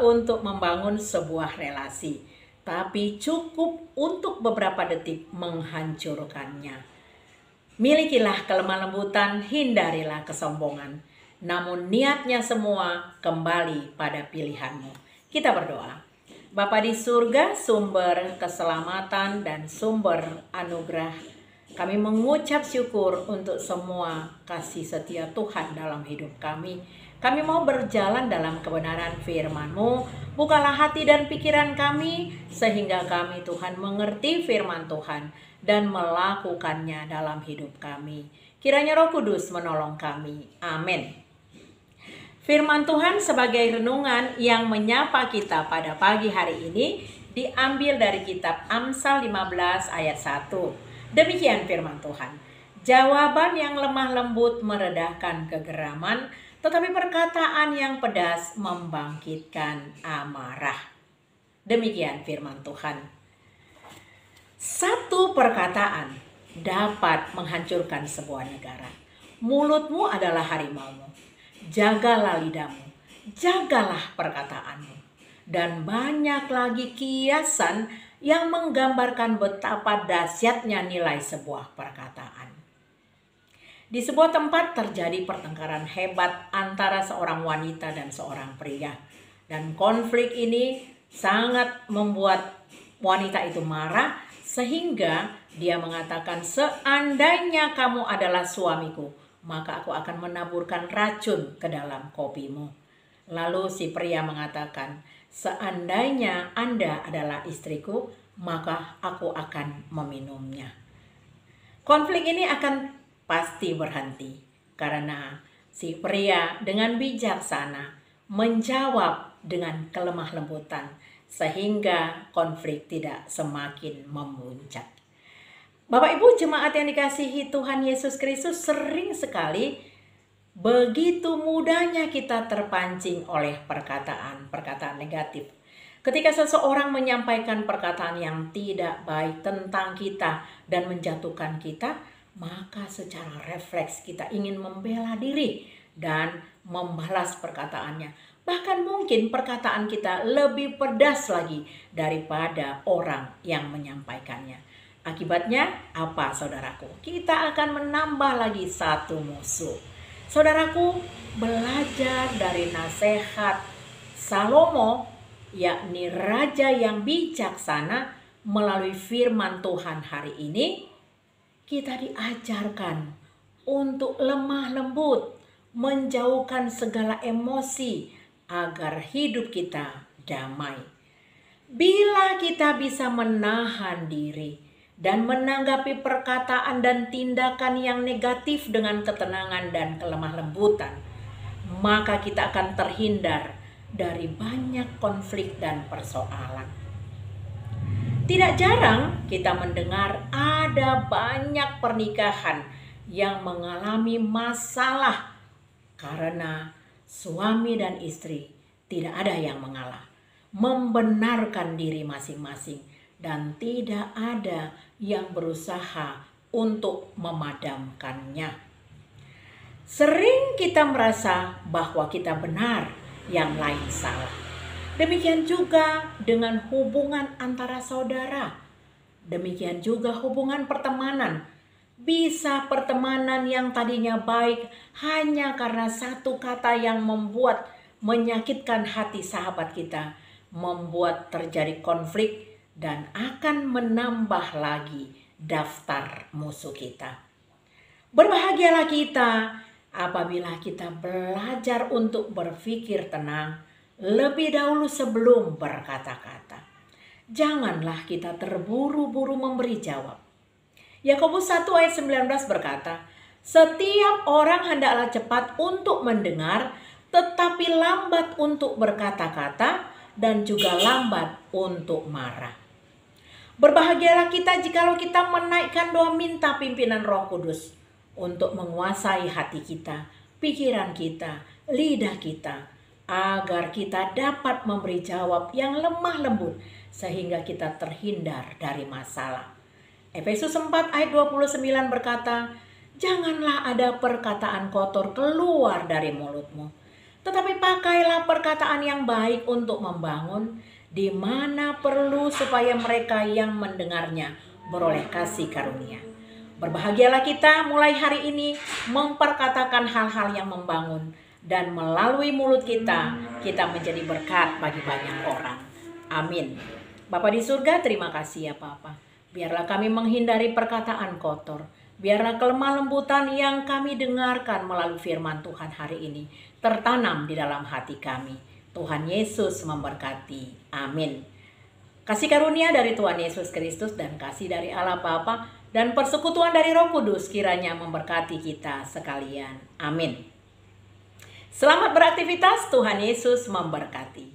Untuk membangun sebuah relasi, tapi cukup untuk beberapa detik menghancurkannya. Milikilah kelemah lembutan, hindarilah kesombongan. Namun niatnya semua kembali pada pilihanmu. Kita berdoa. Bapa di surga, sumber keselamatan dan sumber anugerah, kami mengucap syukur untuk semua kasih setia Tuhan dalam hidup kami. Kami mau berjalan dalam kebenaran firman-Mu. Bukalah hati dan pikiran kami, sehingga kami Tuhan mengerti firman Tuhan dan melakukannya dalam hidup kami. Kiranya Roh Kudus menolong kami. Amin. Firman Tuhan sebagai renungan yang menyapa kita pada pagi hari ini diambil dari kitab Amsal 15 ayat 1. Demikian firman Tuhan. Jawaban yang lemah lembut meredahkan kegeraman, tetapi perkataan yang pedas membangkitkan amarah. Demikian firman Tuhan. Satu perkataan dapat menghancurkan sebuah negara. Mulutmu adalah harimaumu. Jagalah lidahmu, jagalah perkataanmu. Dan banyak lagi kiasan yang menggambarkan betapa dahsyatnya nilai sebuah perkataan. Di sebuah tempat terjadi pertengkaran hebat antara seorang wanita dan seorang pria. Dan konflik ini sangat membuat wanita itu marah sehingga dia mengatakan, seandainya kamu adalah suamiku, maka aku akan menaburkan racun ke dalam kopimu. Lalu si pria mengatakan, seandainya Anda adalah istriku, maka aku akan meminumnya. Konflik ini akan pasti berhenti karena si pria dengan bijaksana menjawab dengan kelemah lembutan sehingga konflik tidak semakin memuncak. Bapak Ibu jemaat yang dikasihi Tuhan Yesus Kristus, sering sekali begitu mudahnya kita terpancing oleh perkataan negatif. Ketika seseorang menyampaikan perkataan yang tidak baik tentang kita dan menjatuhkan kita, maka secara refleks kita ingin membela diri dan membalas perkataannya. Bahkan mungkin perkataan kita lebih pedas lagi daripada orang yang menyampaikannya. Akibatnya apa, saudaraku? Kita akan menambah lagi satu musuh. Saudaraku, belajar dari nasihat Salomo, yakni raja yang bijaksana, melalui firman Tuhan hari ini, kita diajarkan untuk lemah lembut, menjauhkan segala emosi agar hidup kita damai. Bila kita bisa menahan diri dan menanggapi perkataan dan tindakan yang negatif dengan ketenangan dan kelemah lembutan, maka kita akan terhindar dari banyak konflik dan persoalan. Tidak jarang kita mendengar ada banyak pernikahan yang mengalami masalah karena suami dan istri tidak ada yang mengalah, membenarkan diri masing-masing, dan tidak ada yang berusaha untuk memadamkannya. Sering kita merasa bahwa kita benar, yang lain salah. Demikian juga dengan hubungan antara saudara. Demikian juga hubungan pertemanan. Bisa pertemanan yang tadinya baik hanya karena satu kata yang menyakitkan hati sahabat kita, membuat terjadi konflik dan akan menambah lagi daftar musuh kita. Berbahagialah kita apabila kita belajar untuk berpikir tenang lebih dahulu sebelum berkata-kata. Janganlah kita terburu-buru memberi jawab. Yakobus 1 ayat 19 berkata, setiap orang hendaklah cepat untuk mendengar, tetapi lambat untuk berkata-kata, dan juga lambat untuk marah. Berbahagialah kita jikalau kita menaikkan doa minta pimpinan Roh Kudus untuk menguasai hati kita, pikiran kita, lidah kita, agar kita dapat memberi jawab yang lemah lembut sehingga kita terhindar dari masalah. Efesus 4 ayat 29 berkata, janganlah ada perkataan kotor keluar dari mulutmu, tetapi pakailah perkataan yang baik untuk membangun, di mana perlu supaya mereka yang mendengarnya beroleh kasih karunia. Berbahagialah kita mulai hari ini memperkatakan hal-hal yang membangun, dan melalui mulut kita menjadi berkat bagi banyak orang. Amin. Bapa di surga, terima kasih ya Bapa. Biarlah kami menghindari perkataan kotor. Biarlah kelemah lembutan yang kami dengarkan melalui firman Tuhan hari ini tertanam di dalam hati kami. Tuhan Yesus memberkati. Amin. Kasih karunia dari Tuhan Yesus Kristus dan kasih dari Allah Bapa dan persekutuan dari Roh Kudus kiranya memberkati kita sekalian. Amin. Selamat beraktivitas, Tuhan Yesus memberkati.